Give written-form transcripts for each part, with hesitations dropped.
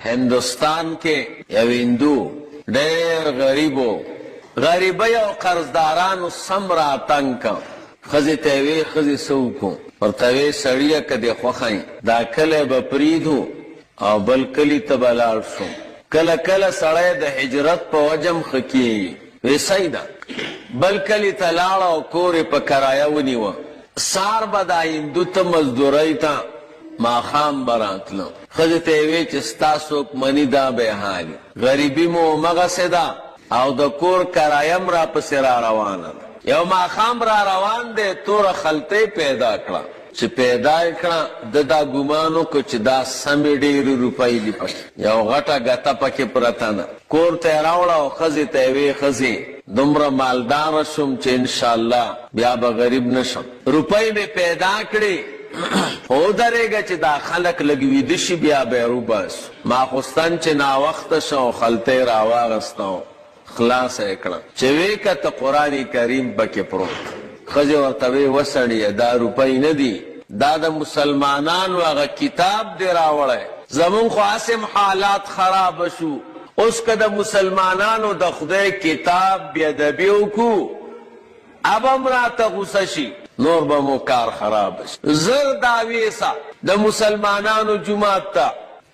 هندوستان کې یو هندو ډېر غریبو غریبۍ او قرضدارانو سم راتنګ کا ښځې ته یې وې ښځې څه وکړو ورته وې سړیه که دې خوښه دا کلی به پرېږدو او بل کلي ته به لاړ شو کله کله سړی د هجرت په وجه م ښه کېږي وې صحیح ده بل کلي ته لاړه او کور یې په کرایه ونیوه سار به دا هندو ته مزدورۍ ته ماښام به راتله ښځې ته یې وې چې ستا څوک مني دا به یې حالي غریبي مو همغسې ده او د کور کرایه م راپسې را روانه ده یو ماښام را روان دی توره خلطۍ پیدا کړه چې پیدا یې کړه ده دا ګمان وکړو چې دا سمې ډېرې روپۍ دي پکې یو غټه ګته پکې پرته ده کور ته یې راوړه او ښځې ته یې وې ښځې دومره مالداره شوم چې انشاءالله بیا به غریب نه شم روپۍ مې پیدا کړې ودرېږه چې دا خلک لږ ویده شي بیا به یې روباسو ماخوستن چې ناوخته شه او خلطۍ راواغسته خلاصه یې کړه چې وې کته قرآن کریم پکې پروت ښځې ورته وې وسړیه دا روپۍ نه دي دا د مسلمانانو هغه کتاب دی راوړی زمونږ خو هسې حالات خرابه شو اوس که د مسلمانانو د خدای کتاب بېادبي وکړو اب هم راته غوسه شي نور به مو کار خرابه شي زر داویسه د مسلمانانو جومات ته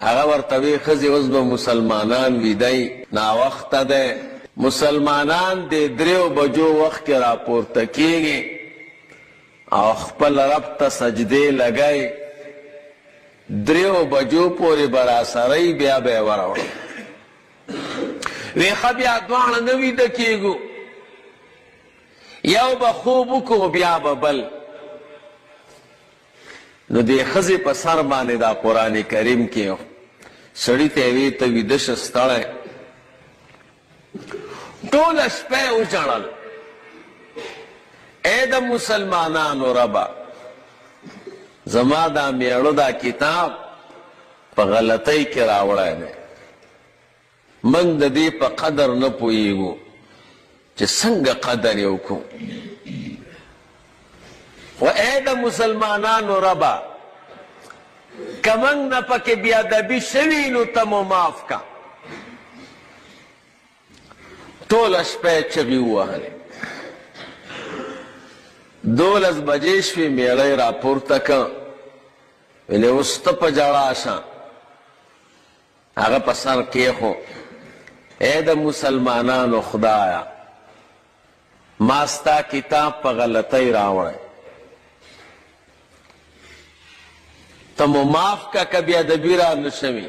هغه ورته وې ښځې اوس به مسلمانان ویدی ناوخته دی مسلمانان د 3 بجو وخت کې راپورته کېږي او خپل رب ته سجدې لګئ 3 بجو پورې به راسرئ بیا به یې وروړم وی ښه بیا دواړه نه ویده کېږو یو به خوب وکړو بیا به بل نو دې ښځې په سر باندې دا قرآن کریم کې سړي ته یې وې ته ویده شه ستړی ټوله شپه یې وژړل ای د مسلمانانو ربه زما دا میړو دا کتاب په غلطۍ کې راوړی دی موږ د دې په قدر نه پوهېږو چې څنګه قدر یې وکړو خو ای د مسلمانانو ربه که موږ نه پکې بېادبي شوي نو ته مو معاف که ټوله شپه یې چغې ووهلې 12 بجې شوې میړی راپورته که ویلې اوس ته په ژړا شه هغه په سر کېښو ای د مسلمانانو خدایا ما ستا کتاب په غلطۍ راوړی ته مو معاف که که بېادبي را نه شوي